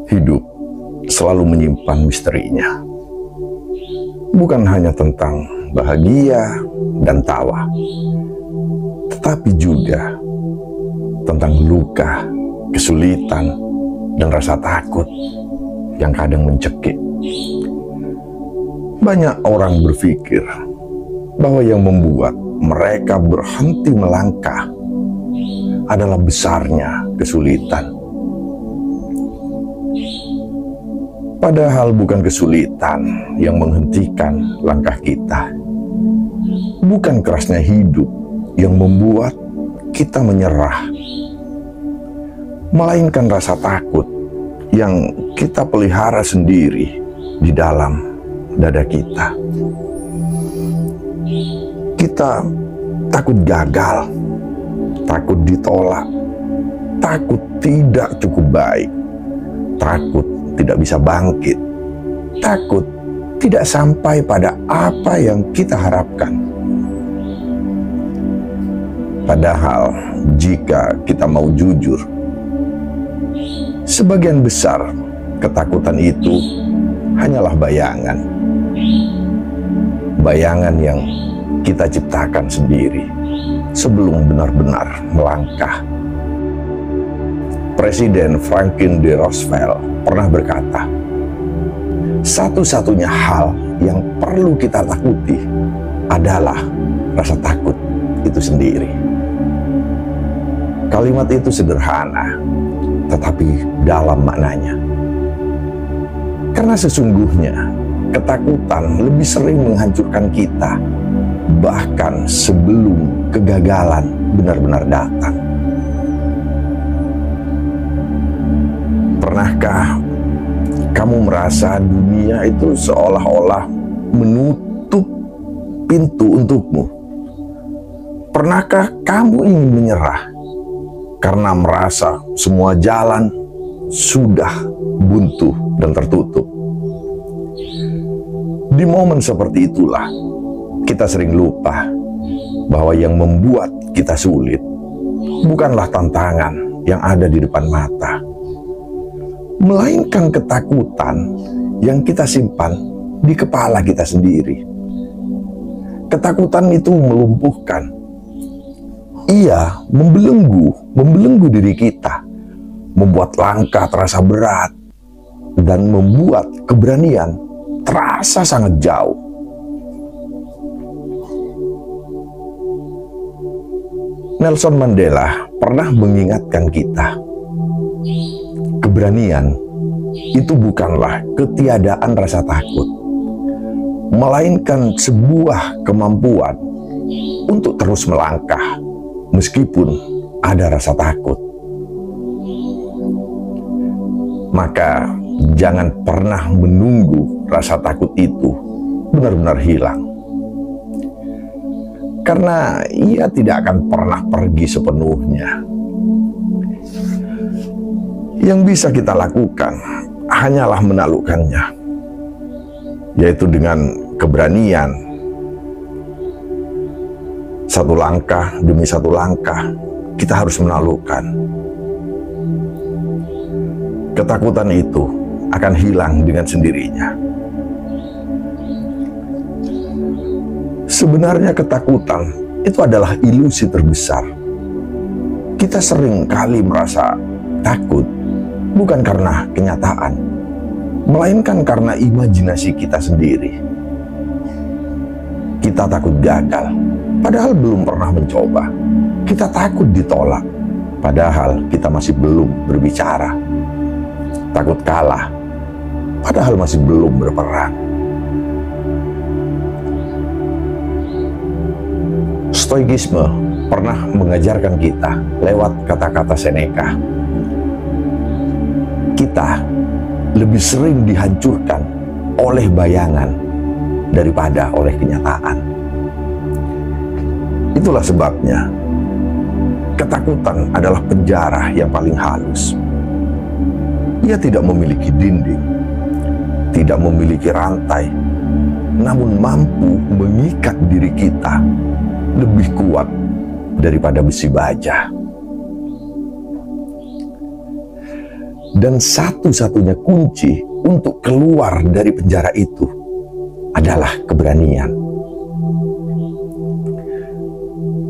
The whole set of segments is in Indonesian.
Hidup selalu menyimpan misterinya. Bukan hanya tentang bahagia dan tawa, tetapi juga tentang luka, kesulitan, dan rasa takut yang kadang mencekik. Banyak orang berpikir bahwa yang membuat mereka berhenti melangkah adalah besarnya kesulitan. Padahal bukan kesulitan yang menghentikan langkah kita. Bukan kerasnya hidup yang membuat kita menyerah, melainkan rasa takut yang kita pelihara sendiri di dalam dada kita. Kita takut gagal, takut ditolak, takut tidak cukup baik, takut tidak bisa bangkit, takut tidak sampai pada apa yang kita harapkan. Padahal jika kita mau jujur, sebagian besar ketakutan itu hanyalah bayangan. Bayangan yang kita ciptakan sendiri sebelum benar-benar melangkah. Presiden Franklin D. Roosevelt pernah berkata, satu-satunya hal yang perlu kita takuti adalah rasa takut itu sendiri. Kalimat itu sederhana, tetapi dalam maknanya. Karena sesungguhnya ketakutan lebih sering menghancurkan kita, bahkan sebelum kegagalan benar-benar datang. Pernahkah kamu merasa dunia itu seolah-olah menutup pintu untukmu? Pernahkah kamu ingin menyerah karena merasa semua jalan sudah buntu dan tertutup? Di momen seperti itulah kita sering lupa bahwa yang membuat kita sulit bukanlah tantangan yang ada di depan mata, melainkan ketakutan yang kita simpan di kepala kita sendiri. Ketakutan itu melumpuhkan. Ia membelenggu diri kita, membuat langkah terasa berat, dan membuat keberanian terasa sangat jauh. Nelson Mandela pernah mengingatkan kita, keberanian itu bukanlah ketiadaan rasa takut, melainkan sebuah kemampuan untuk terus melangkah meskipun ada rasa takut. Maka jangan pernah menunggu rasa takut itu benar-benar hilang, karena ia tidak akan pernah pergi sepenuhnya. Yang bisa kita lakukan hanyalah menaklukkannya, yaitu dengan keberanian. Satu langkah demi satu langkah kita harus menaklukkan. Ketakutan itu akan hilang dengan sendirinya. Sebenarnya ketakutan itu adalah ilusi terbesar. Kita sering kali merasa takut bukan karena kenyataan, melainkan karena imajinasi kita sendiri. Kita takut gagal, padahal belum pernah mencoba. Kita takut ditolak, padahal kita masih belum berbicara. Takut kalah, padahal masih belum berperang. Stoikisme pernah mengajarkan kita lewat kata-kata Seneca. Kita lebih sering dihancurkan oleh bayangan daripada oleh kenyataan. Itulah sebabnya ketakutan adalah penjara yang paling halus. Ia tidak memiliki dinding, tidak memiliki rantai, namun mampu mengikat diri kita lebih kuat daripada besi baja. Dan satu-satunya kunci untuk keluar dari penjara itu adalah keberanian.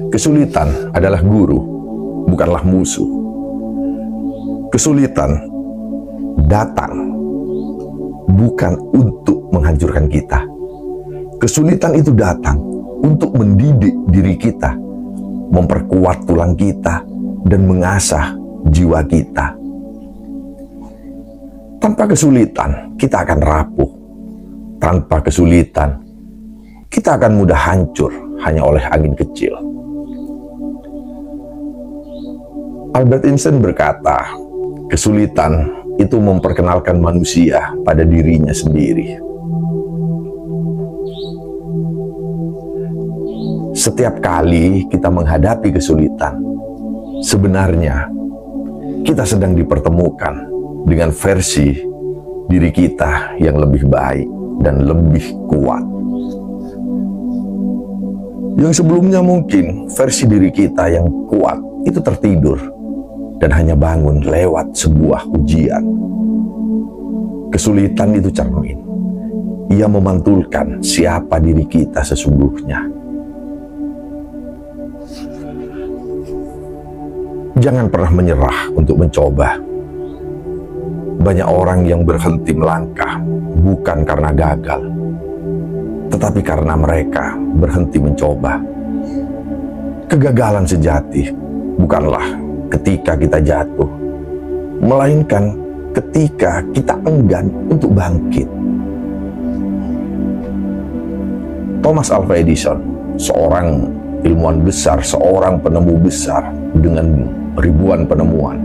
Kesulitan adalah guru, bukanlah musuh. Kesulitan datang bukan untuk menghancurkan kita. Kesulitan itu datang untuk mendidik diri kita, memperkuat tulang kita, dan mengasah jiwa kita. Tanpa kesulitan, kita akan rapuh. Tanpa kesulitan, kita akan mudah hancur hanya oleh angin kecil. Albert Einstein berkata, kesulitan itu memperkenalkan manusia pada dirinya sendiri. Setiap kali kita menghadapi kesulitan, sebenarnya kita sedang dipertemukan dengan versi diri kita yang lebih baik dan lebih kuat. Yang sebelumnya mungkin versi diri kita yang kuat itu tertidur dan hanya bangun lewat sebuah ujian. Kesulitan itu cermin. Ia memantulkan siapa diri kita sesungguhnya. Jangan pernah menyerah untuk mencoba. Banyak orang yang berhenti melangkah bukan karena gagal, tetapi karena mereka berhenti mencoba. Kegagalan sejati bukanlah ketika kita jatuh, melainkan ketika kita enggan untuk bangkit. Thomas Alva Edison, seorang ilmuwan besar, seorang penemu besar dengan ribuan penemuan,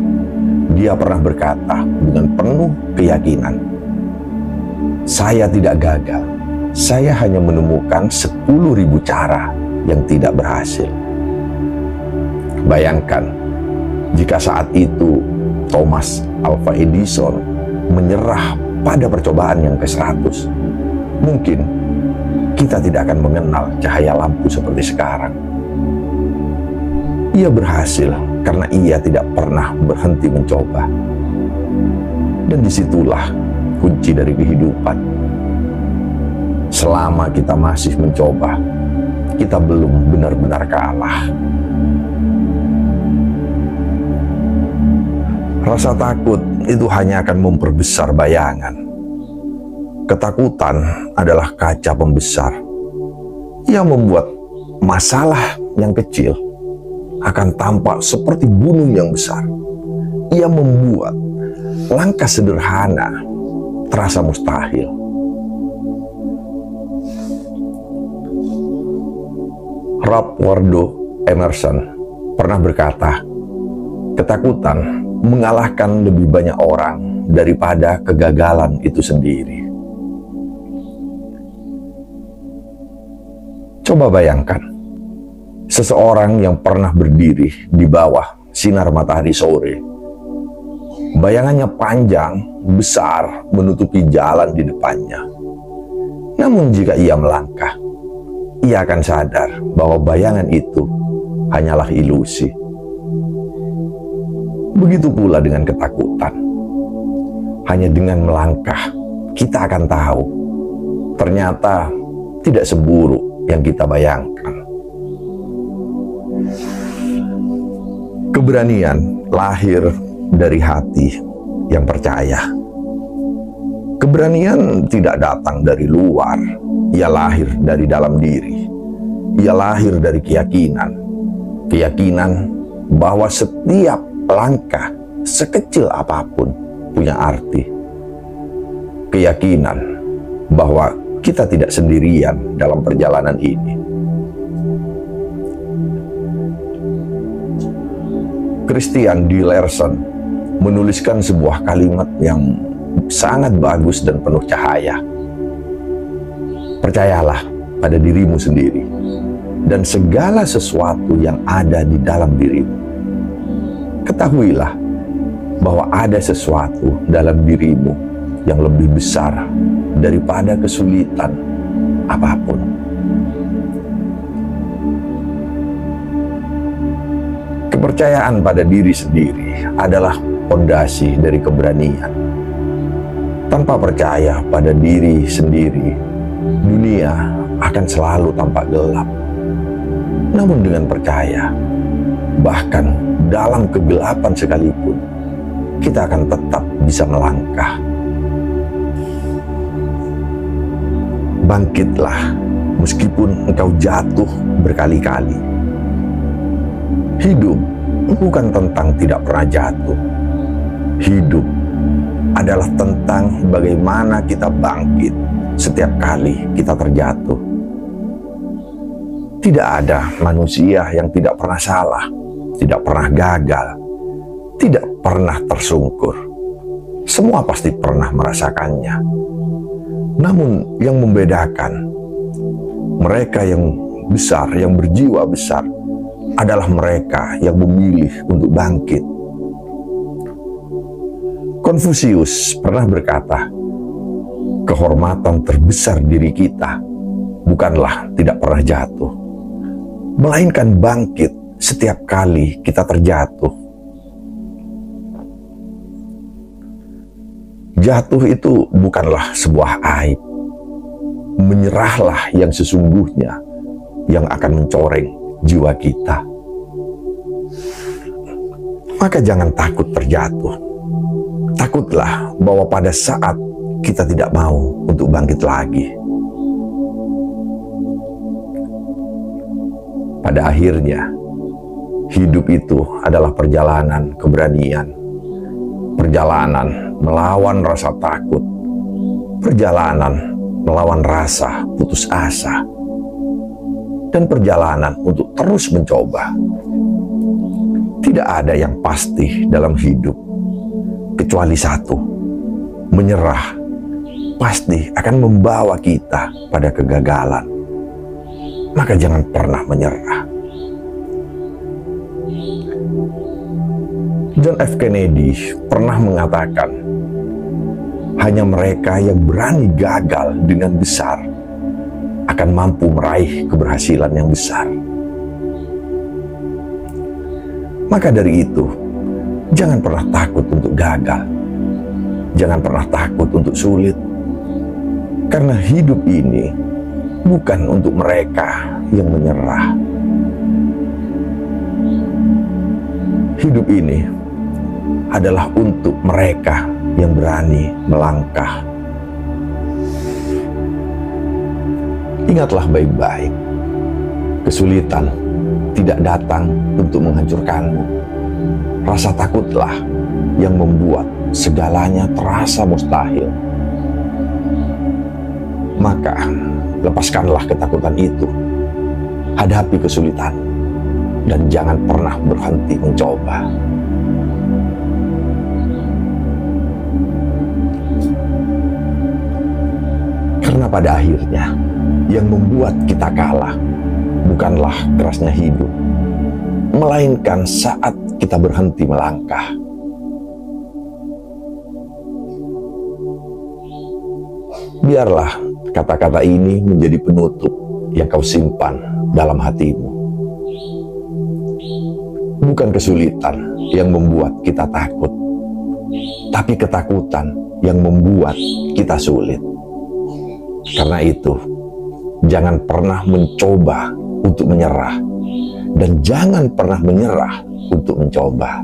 dia pernah berkata dengan penuh keyakinan, "Saya tidak gagal, saya hanya menemukan 10.000 cara yang tidak berhasil." Bayangkan, jika saat itu Thomas Alva Edison menyerah pada percobaan yang ke-100, mungkin kita tidak akan mengenal cahaya lampu seperti sekarang. Ia berhasil karena ia tidak pernah berhenti mencoba. Dan disitulah kunci dari kehidupan. Selama kita masih mencoba, kita belum benar-benar kalah. Rasa takut itu hanya akan memperbesar bayangan. Ketakutan adalah kaca pembesar yang membuat masalah yang kecil akan tampak seperti gunung yang besar. Ia membuat langkah sederhana terasa mustahil. Ralph Waldo Emerson pernah berkata, ketakutan mengalahkan lebih banyak orang daripada kegagalan itu sendiri. Coba bayangkan, seseorang yang pernah berdiri di bawah sinar matahari sore. Bayangannya panjang, besar, menutupi jalan di depannya. Namun jika ia melangkah, ia akan sadar bahwa bayangan itu hanyalah ilusi. Begitu pula dengan ketakutan. Hanya dengan melangkah, kita akan tahu ternyata tidak seburuk yang kita bayangkan. Keberanian lahir dari hati yang percaya. Keberanian tidak datang dari luar, ia lahir dari dalam diri. Ia lahir dari keyakinan. Keyakinan bahwa setiap langkah sekecil apapun punya arti. Keyakinan bahwa kita tidak sendirian dalam perjalanan ini. Christian D. Larson menuliskan sebuah kalimat yang sangat bagus dan penuh cahaya. Percayalah pada dirimu sendiri dan segala sesuatu yang ada di dalam dirimu. Ketahuilah bahwa ada sesuatu dalam dirimu yang lebih besar daripada kesulitan apapun. Kepercayaan pada diri sendiri adalah pondasi dari keberanian. Tanpa percaya pada diri sendiri, dunia akan selalu tampak gelap. Namun dengan percaya, bahkan dalam kegelapan sekalipun, kita akan tetap bisa melangkah. Bangkitlah meskipun engkau jatuh berkali-kali. Hidup bukan tentang tidak pernah jatuh. Hidup adalah tentang bagaimana kita bangkit setiap kali kita terjatuh. Tidak ada manusia yang tidak pernah salah, tidak pernah gagal, tidak pernah tersungkur. Semua pasti pernah merasakannya. Namun yang membedakan mereka yang besar, yang berjiwa besar, adalah mereka yang memilih untuk bangkit. Konfusius pernah berkata, kehormatan terbesar diri kita bukanlah tidak pernah jatuh, melainkan bangkit setiap kali kita terjatuh. Jatuh itu bukanlah sebuah aib. Menyerahlah yang sesungguhnya yang akan mencoreng jiwa kita. Maka jangan takut terjatuh. Takutlah bahwa pada saat kita tidak mau untuk bangkit lagi. Pada akhirnya, hidup itu adalah perjalanan keberanian. Perjalanan melawan rasa takut. Perjalanan melawan rasa putus asa. Dan perjalanan untuk terus mencoba. Tidak ada yang pasti dalam hidup, kecuali satu: menyerah pasti akan membawa kita pada kegagalan. Maka jangan pernah menyerah. John F. Kennedy pernah mengatakan, hanya mereka yang berani gagal dengan besar akan mampu meraih keberhasilan yang besar. Maka dari itu, jangan pernah takut untuk gagal. Jangan pernah takut untuk sulit. Karena hidup ini bukan untuk mereka yang menyerah. Hidup ini adalah untuk mereka yang berani melangkah. Ingatlah baik-baik, kesulitan tidak datang untuk menghancurkanmu. Rasa takutlah yang membuat segalanya terasa mustahil. Maka lepaskanlah ketakutan itu, hadapi kesulitan, dan jangan pernah berhenti mencoba. Karena pada akhirnya, yang membuat kita kalah bukanlah kerasnya hidup, melainkan saat kita berhenti melangkah. Biarlah kata-kata ini menjadi penutup yang kau simpan dalam hatimu. Bukan kesulitan yang membuat kita takut, tapi ketakutan yang membuat kita sulit. Karena itu, jangan pernah mencoba untuk menyerah, dan jangan pernah menyerah untuk mencoba.